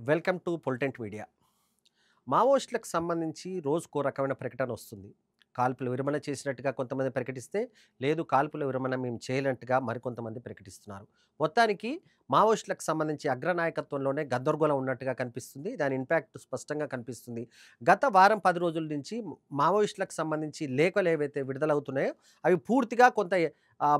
Welcome to పొలిటెంట్ media. మావోయిస్టులకు సంబంధించి రోజుకో రకమైన ప్రకటన వస్తుంది. కాల్పుల విరమణ చేసినట్టుగా కొంతమంది ప్రకటిస్తే, లేదు కాల్పుల విరమణ మేము చేయనట్టుగా మరికొంతమంది ప్రకటిస్తున్నారు. మొత్తానికి మావోయిస్టులకు సంబంధించి అగ్రనాయకత్వంలోనే గందరగోళం ఉన్నట్టుగా కనిపిస్తుంది. దాని ఇంపాక్ట్ స్పష్టంగా కనిపిస్తుంది. గత వారం 10 రోజుల నుంచి మావోయిస్టులకు సంబంధించి లేఖలు ఏవైతే విడుదలవుతున్నాయో అవి పూర్తిగా కొంత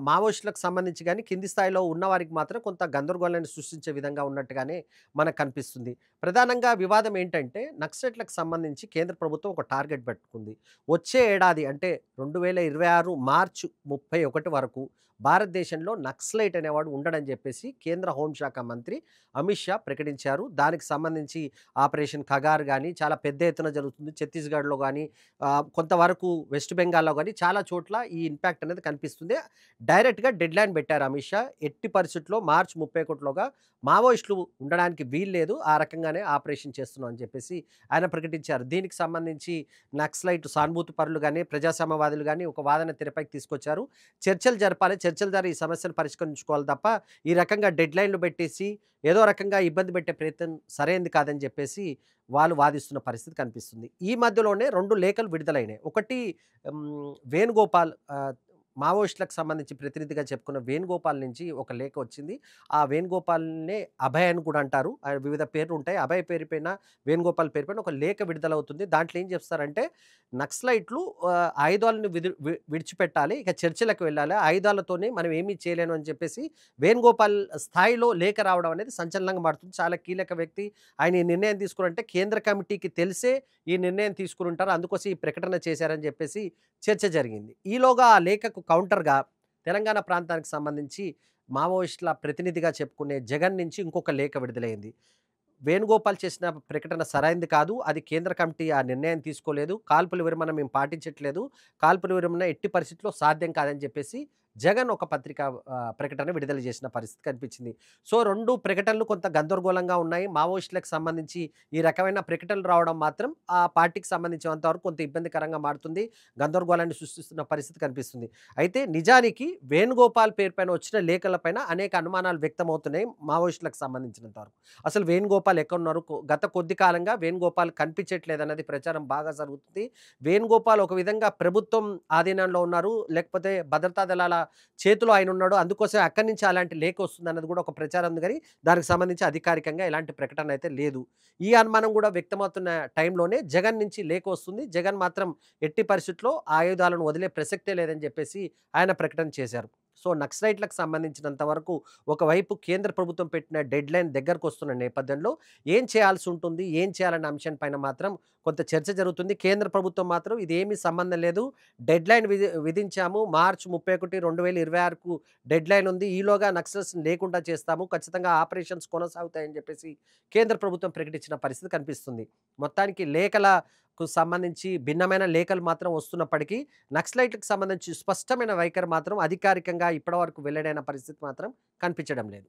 మావోయిస్టులకు సంబంధించి గాని, కింది స్థాయిలో ఉన్నవారికి మాత్రం కొంత గందరగోళాన్ని సృష్టించే విధంగా ఉన్నట్టుగానే మనకు కనిపిస్తుంది. ప్రధానంగా వివాదం ఏంటంటే, నక్సలైట్లకు సంబంధించి కేంద్ర ప్రభుత్వం ఒక టార్గెట్ పెట్టుకుంది. వచ్చే ఏడాది అంటే 2026 మార్చి 31 వరకు భారతదేశంలో నక్సలైట్ అనేవాడు ఉండడని చెప్పేసి కేంద్ర హోంశాఖ మంత్రి అమిత్ షా ప్రకటించారు. దానికి సంబంధించి ఆపరేషన్ కగార్ గాని చాలా పెద్ద ఎత్తున జరుగుతుంది. ఛత్తీస్‌గఢ్‌లో గాని కొంతవరకు వెస్ట్ బెంగాల్‌లో గాని చాలా చోట్ల ఈ ఇంపాక్ట్ అనేది కనిపిస్తుంది. డైరెక్ట్‌గా డెడ్‌లైన్ పెట్టారు అమిత్ షా. ఎట్టి పరిస్థితుల్లో మార్చి 31లోగా మావోయిస్టులు ఉండడానికి వీల్లేదు. ఆ రకంగానే ఆపరేషన్ చేస్తున్నాం అని చెప్పేసి ఆయన ప్రకటించారు. దీనికి సంబంధించి నక్సలైట్ సానుభూతి పరులు గాని, ప్రజాస్వామ్యవాదులు గాని ఒక వాదన తెరపైకి తీసుకొచ్చారు. చర్చలు జరపాలి. చర్చల ద్వారా ఈ సమస్యను పరిష్కరించుకోవాలి తప్ప, ఈ రకంగా డెడ్‌లైన్‌లు పెట్టేసి ఏదో రకంగా ఇబ్బంది పెట్టే ప్రయత్నం సరైంది కాదని చెప్పేసి వాళ్ళు వాదిస్తున్న పరిస్థితి కనిపిస్తుంది. ఈ మధ్యలోనే 2 లేఖలు విడుదలైనాయి. ఒకటి వేణుగోపాల్ మావోయిస్టులకు సంబంధించి ప్రతినిధిగా చెప్పుకున్న వేణుగోపాల్ నుంచి ఒక లేఖ వచ్చింది. ఆ వేణుగోపాల్‌నే అభయ్ అని కూడా అంటారు. ఆయన వివిధ పేర్లుంటాయి. అభయ్ పేరు పైన, వేణుగోపాల్ పేరు పైన ఒక లేఖ విడుదలవుతుంది. దాంట్లో ఏం చేస్తారంటే, నక్సలైట్లు ఆయుధాలను విడిచిపెట్టాలి. ఇక చర్చలకు వెళ్ళాలి. ఆయుధాలతోని మనం ఏమీ చేయలేము అని చెప్పేసి వేణుగోపాల్ స్థాయిలో లేఖ రావడం అనేది సంచలనంగా మారుతుంది. చాలా కీలక వ్యక్తి. ఆయన ఈ నిర్ణయం తీసుకున్నారంటే కేంద్ర కమిటీకి తెలిసే ఈ నిర్ణయం తీసుకొని ఉంటారు. అందుకోసం ఈ ప్రకటన చేశారని చెప్పేసి చర్చ జరిగింది. ఈలోగా ఆ లేఖకు కౌంటర్‌గా తెలంగాణ ప్రాంతానికి సంబంధించి మావోయిస్టుల ప్రతినిధిగా చెప్పుకునే జగన్ నుంచి ఇంకొక లేఖ విడుదలైంది. వేణుగోపాల్ చేసిన ప్రకటన సరైంది కాదు. అది కేంద్ర కమిటీ ఆ నిర్ణయం తీసుకోలేదు. కాల్పుల విరమణ మేము పాటించట్లేదు. కాల్పుల విరమణ ఎట్టి పరిస్థితిలో సాధ్యం కాదని చెప్పేసి జగన్ ఒక ప్రకటన విడుదల చేసిన పరిస్థితి కనిపించింది. సో, 2 ప్రకటనలు కొంత గందరగోళంగా ఉన్నాయి. మావోయిస్టులకు సంబంధించి ఈ రకమైన ప్రకటనలు రావడం మాత్రం ఆ పార్టీకి సంబంధించినంత వరకు కొంత ఇబ్బందికరంగా మారుతుంది. గందరగోళాన్ని సృష్టిస్తున్న పరిస్థితి కనిపిస్తుంది. అయితే నిజానికి వేణుగోపాల్ పేరు పైన వచ్చిన లేఖల పైన అనేక అనుమానాలు వ్యక్తమవుతున్నాయి మావోయిస్టులకు సంబంధించినంత వరకు. అసలు వేణుగోపాల్ ఎక్కడున్నారు? గత కొద్ది కాలంగా వేణుగోపాల్ కనిపించట్లేదన్నది ప్రచారం బాగా జరుగుతుంది. వేణుగోపాల్ ఒక విధంగా ప్రభుత్వం ఆధీనంలో ఉన్నారు. లేకపోతే భద్రతా దళాల చేతిలో ఆయనున్నాడు. అందుకోసమే అక్కడి నుంచి అలాంటి లేఖ వస్తుందన్నది కూడా ఒక ప్రచారం ఉంది గానీ, దానికి సంబంధించి అధికారికంగా ఎలాంటి ప్రకటన అయితే లేదు. ఈ అనుమానం కూడా వ్యక్తమవుతున్న టైంలోనే జగన్ నుంచి లేఖ వస్తుంది. జగన్ మాత్రం ఎట్టి పరిస్థితిలో ఆయుధాలను వదిలే ప్రసక్తే లేదని చెప్పేసి ఆయన ప్రకటన చేశారు. సో, నక్సలైట్‌లకు సంబంధించినంత వరకు ఒకవైపు కేంద్ర ప్రభుత్వం పెట్టిన డెడ్‌లైన్ దగ్గరకొస్తున్న నేపథ్యంలో ఏం చేయాల్సి ఉంటుంది? ఏం చేయాలన్న అంశం పైన మాత్రం కొంత చర్చ జరుగుతుంది. కేంద్ర ప్రభుత్వం మాత్రం ఇదేమీ సంబంధం లేదు. డెడ్‌లైన్ విధించాము. మార్చి 31, 2026కు డెడ్‌లైన్ ఉంది. ఈలోగా నక్సల్స్‌ని లేకుండా చేస్తాము. ఖచ్చితంగా ఆపరేషన్స్ కొనసాగుతాయని చెప్పేసి కేంద్ర ప్రభుత్వం ప్రకటించిన పరిస్థితి కనిపిస్తుంది. మొత్తానికి లేఖలకు సంబంధించి భిన్నమైన లేఖలు మాత్రం వస్తున్నప్పటికీ, నక్సలైట్‌లకు సంబంధించి స్పష్టమైన వైఖరి మాత్రం అధికారికంగా ఇప్పటివరకు వెల్లడైన పరిస్థితి మాత్రం కనిపించడం లేదు.